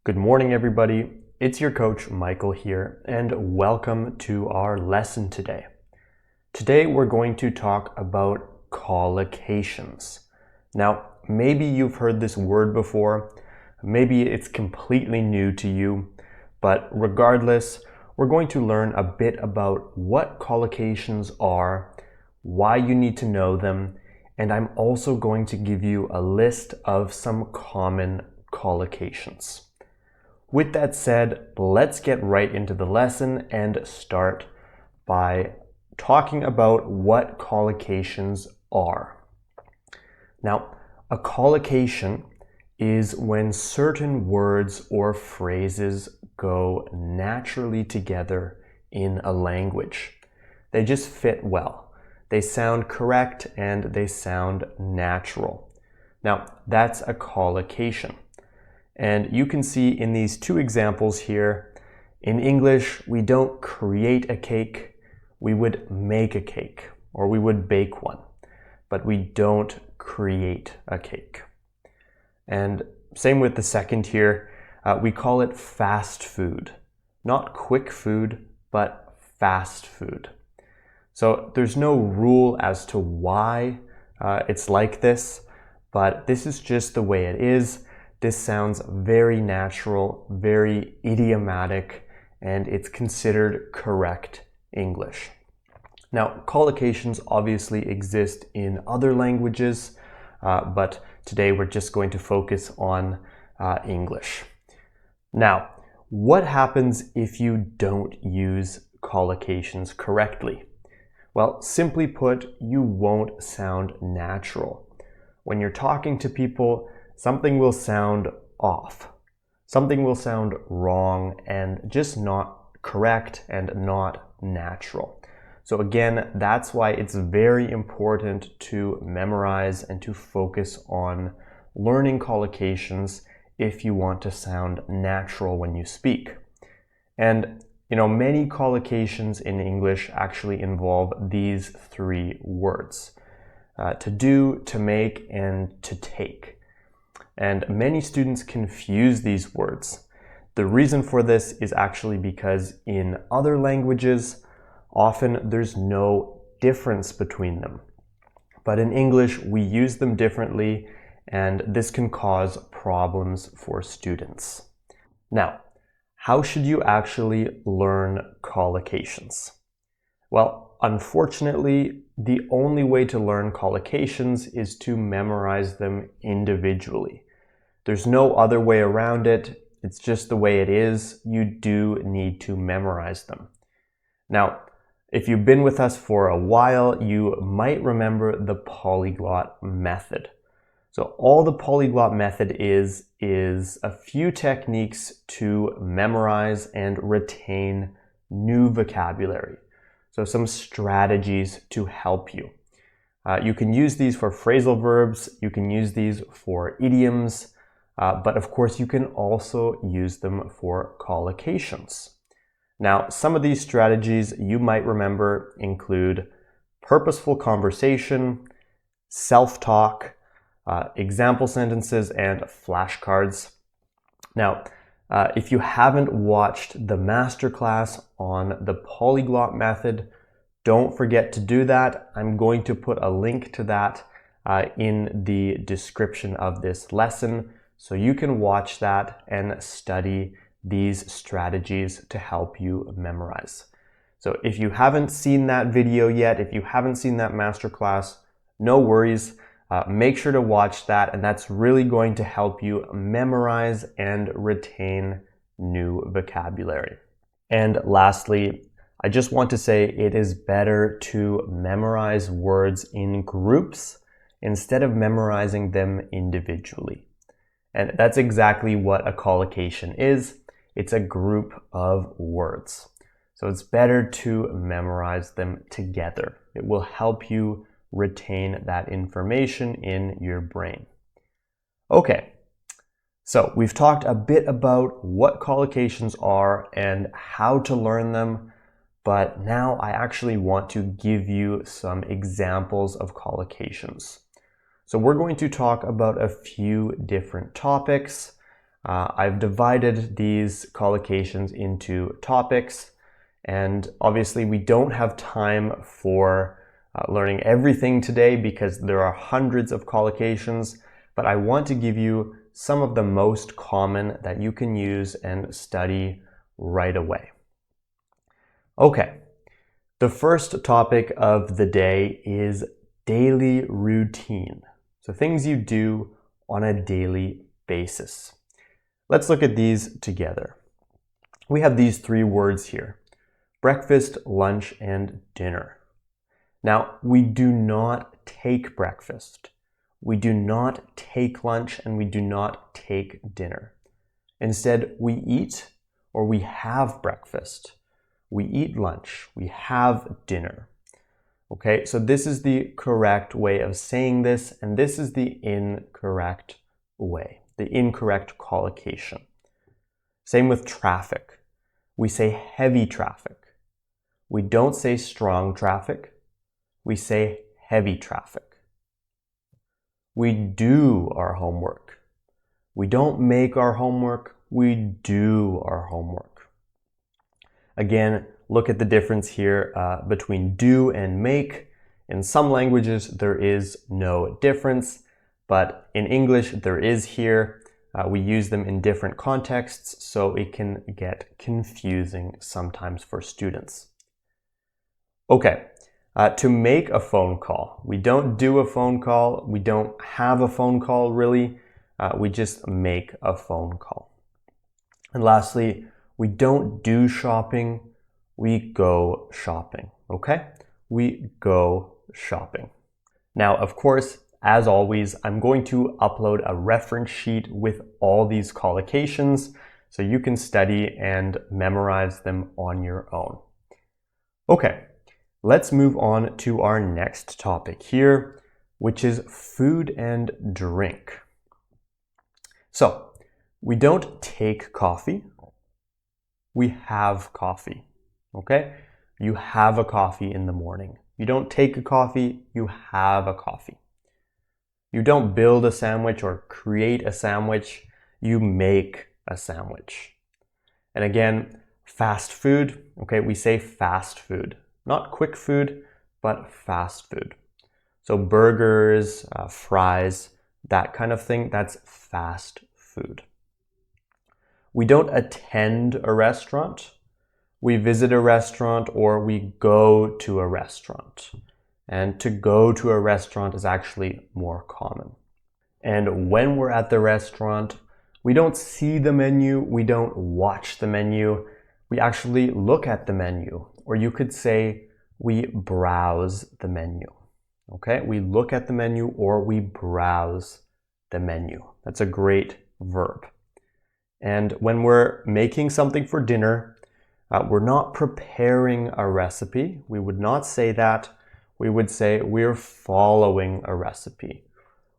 Good morning, everybody. It's your coach, Michael here, and welcome to our lesson today. Today, we're going to talk about collocations. Now, maybe you've heard this word before, maybe it's completely new to you, but regardless, we're going to learn a bit about what collocations are, why you need to know them, and I'm also going to give you a list of some common collocations. With that said, let's get right into the lesson and start by talking about what collocations are. Now, a collocation is when certain words or phrases go naturally together in a language. They just fit well. They sound correct and they sound natural. Now, that's a collocation. And you can see in these two examples here, in English, we don't create a cake, we would make a cake, or we would bake one, but we don't create a cake. And same with the second here, we call it fast food. Not quick food, but fast food. So there's no rule as to why it's like this, but this is just the way it is. This sounds very natural, very idiomatic, and it's considered correct English. Now, collocations obviously exist in other languages, but today we're just going to focus on English. Now, what happens if you don't use collocations correctly? Well, simply put, you won't sound natural. When you're talking to people, something will sound off. Something will sound wrong and just not correct and not natural. So again, that's why it's very important to memorize and to focus on learning collocations if you want to sound natural when you speak. And many collocations in English actually involve these three words: to do, to make, and to take. And many students confuse these words. The reason for this is actually because in other languages, often there's no difference between them. But in English, we use them differently, and this can cause problems for students. Now, how should you actually learn collocations? Well, unfortunately, the only way to learn collocations is to memorize them individually. There's no other way around it. It's just the way it is. You do need to memorize them. Now, if you've been with us for a while, you might remember the polyglot method. So all the polyglot method is a few techniques to memorize and retain new vocabulary. So some strategies to help you. You can use these for phrasal verbs, you can use these for idioms, but of course you can also use them for collocations. Now, some of these strategies you might remember include purposeful conversation, self-talk, example sentences, and flashcards. Now, if you haven't watched the masterclass on the polyglot method, don't forget to do that. I'm going to put a link to that in the description of this lesson, so you can watch that and study these strategies to help you memorize. So if you haven't seen that video yet, if you haven't seen that masterclass, no worries. Make sure to watch that, and that's really going to help you memorize and retain new vocabulary. And lastly, I just want to say it is better to memorize words in groups instead of memorizing them individually. And that's exactly what a collocation is. It's a group of words. So it's better to memorize them together. It will help you retain that information in your brain. Okay, so we've talked a bit about what collocations are and how to learn them, but now I actually want to give you some examples of collocations. So we're going to talk about a few different topics. I've divided these collocations into topics, and obviously we don't have time for learning everything today because there are hundreds of collocations, but I want to give you some of the most common that you can use and study right away. Okay, the first topic of the day is daily routine. So things you do on a daily basis. Let's look at these together. We have these three words here: breakfast, lunch, and dinner. Now, we do not take breakfast, we do not take lunch, and we do not take dinner. Instead, we eat or we have breakfast, we eat lunch, we have dinner. Okay, so this is the correct way of saying this, and this is the incorrect way, the incorrect collocation. Same with traffic. We say heavy traffic. We don't say strong traffic. We say heavy traffic. We do our homework. We don't make our homework. We do our homework. Again, look at the difference here between do and make. In some languages, there is no difference, but in English, there is here. We use them in different contexts, so it can get confusing sometimes for students. Okay, to make a phone call. We don't do a phone call. We don't have a phone call, really. We just make a phone call. And lastly, we don't do shopping, we go shopping, okay? We go shopping. Now, of course, as always, I'm going to upload a reference sheet with all these collocations so you can study and memorize them on your own. Okay, let's move on to our next topic here, which is food and drink. So, we don't take coffee, we have coffee, okay? You have a coffee in the morning. You don't take a coffee, you have a coffee. You don't build a sandwich or create a sandwich, you make a sandwich. And again, fast food, okay, we say fast food. Not quick food, but fast food. So burgers, fries, that kind of thing, that's fast food. We don't attend a restaurant. We visit a restaurant or we go to a restaurant. And to go to a restaurant is actually more common. And when we're at the restaurant, we don't see the menu, we don't watch the menu, we actually look at the menu. Or you could say we browse the menu. Okay, we look at the menu or we browse the menu. That's a great verb. And when we're making something for dinner, we're not preparing a recipe. We would not say that. We would say we're following a recipe.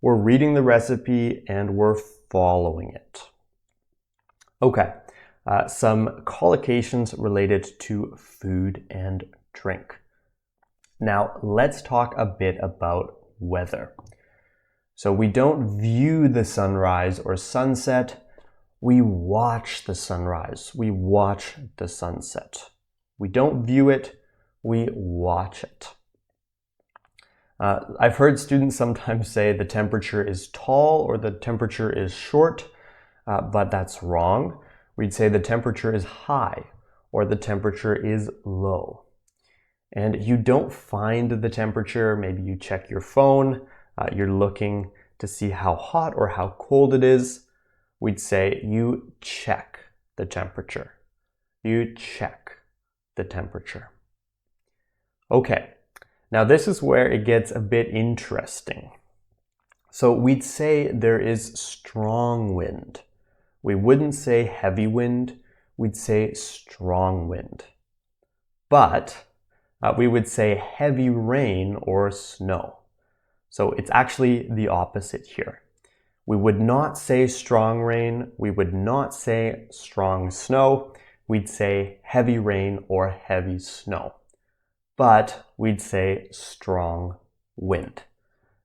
We're reading the recipe and we're following it. Okay, some collocations related to food and drink. Now, let's talk a bit about weather. So we don't view the sunrise or sunset. We watch the sunrise, we watch the sunset. We don't view it, we watch it. I've heard students sometimes say the temperature is tall or the temperature is short, but that's wrong. We'd say the temperature is high or the temperature is low. And you don't find the temperature, maybe you check your phone, you're looking to see how hot or how cold it is. We'd say you check the temperature. You check the temperature. Okay, now this is where it gets a bit interesting. So we'd say there is strong wind. We wouldn't say heavy wind, we'd say strong wind. But we would say heavy rain or snow. So it's actually the opposite here. We would not say strong rain, we would not say strong snow, we'd say heavy rain or heavy snow. But we'd say strong wind.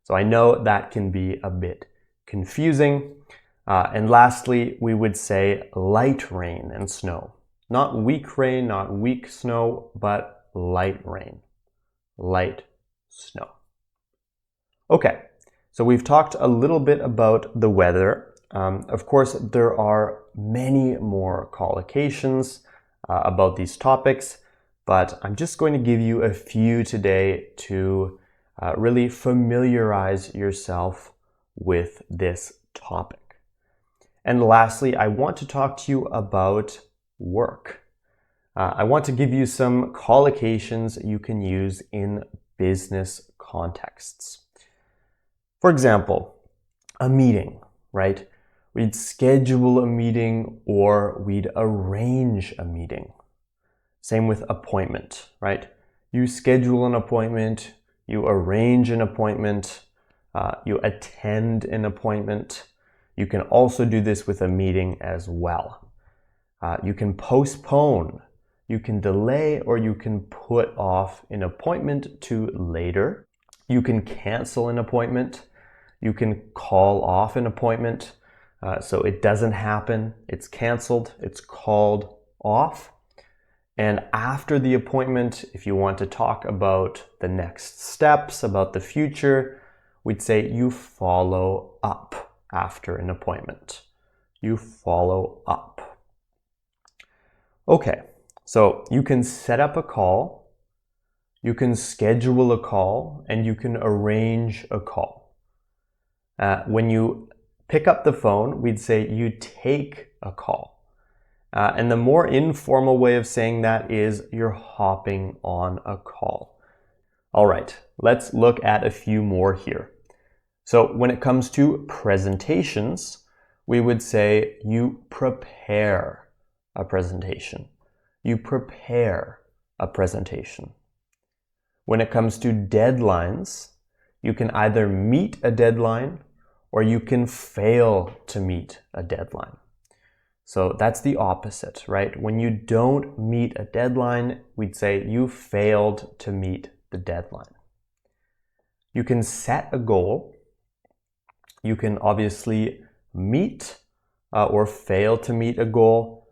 So I know that can be a bit confusing, And lastly, we would say light rain and snow. Not weak rain, not weak snow, but light rain, light snow. Okay, so we've talked a little bit about the weather. Of course, there are many more collocations about these topics, but I'm just going to give you a few today to really familiarize yourself with this topic. And lastly, I want to talk to you about work. I want to give you some collocations you can use in business contexts. For example, a meeting, right? We'd schedule a meeting or we'd arrange a meeting. Same with appointment, right? You schedule an appointment, you arrange an appointment, you attend an appointment. You can also do this with a meeting as well. You can postpone, you can delay, or you can put off an appointment to later. You can cancel an appointment. You can call off an appointment. So it doesn't happen, it's canceled, it's called off. And after the appointment, if you want to talk about the next steps, about the future, we'd say you follow up after an appointment. You follow up. Okay, so you can set up a call, you can schedule a call, and you can arrange a call. When you pick up the phone, we'd say you take a call. And the more informal way of saying that is you're hopping on a call. All right, let's look at a few more here. So when it comes to presentations, we would say you prepare a presentation. You prepare a presentation. When it comes to deadlines, you can either meet a deadline or you can fail to meet a deadline. So that's the opposite, right? When you don't meet a deadline, we'd say you failed to meet the deadline. You can set a goal. You can obviously meet or fail to meet a goal,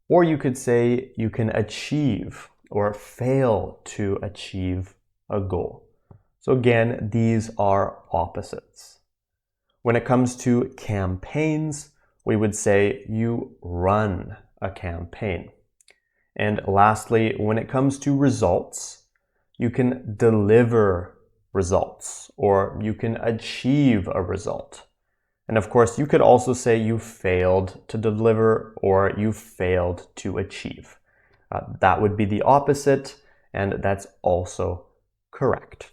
or you could say you can achieve or fail to achieve a goal. So again, these are opposites. When it comes to campaigns, we would say you run a campaign. And lastly, when it comes to results, you can deliver results or you can achieve a result. And of course, you could also say you failed to deliver or you failed to achieve. That would be the opposite, and that's also correct.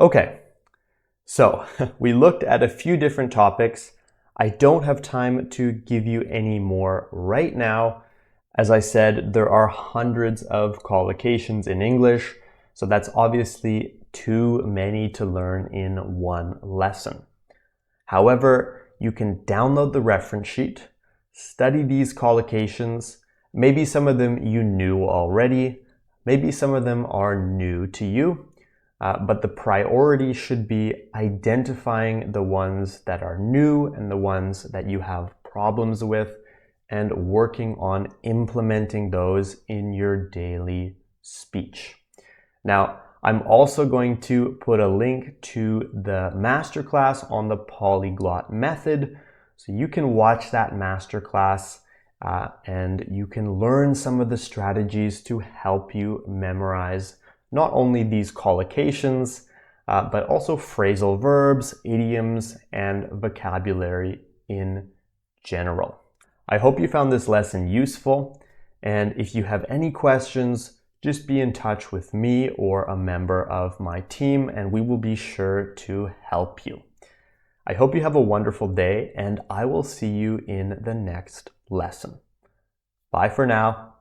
Okay, so we looked at a few different topics. I don't have time to give you any more right now. As I said, there are hundreds of collocations in English, so that's obviously too many to learn in one lesson. However, you can download the reference sheet, study these collocations. Maybe some of them you knew already, maybe some of them are new to you, but the priority should be identifying the ones that are new and the ones that you have problems with and working on implementing those in your daily speech. Now, I'm also going to put a link to the masterclass on the polyglot method, so you can watch that masterclass and you can learn some of the strategies to help you memorize not only these collocations, but also phrasal verbs, idioms, and vocabulary in general. I hope you found this lesson useful, and if you have any questions, just be in touch with me or a member of my team and we will be sure to help you. I hope you have a wonderful day and I will see you in the next lesson. Bye for now.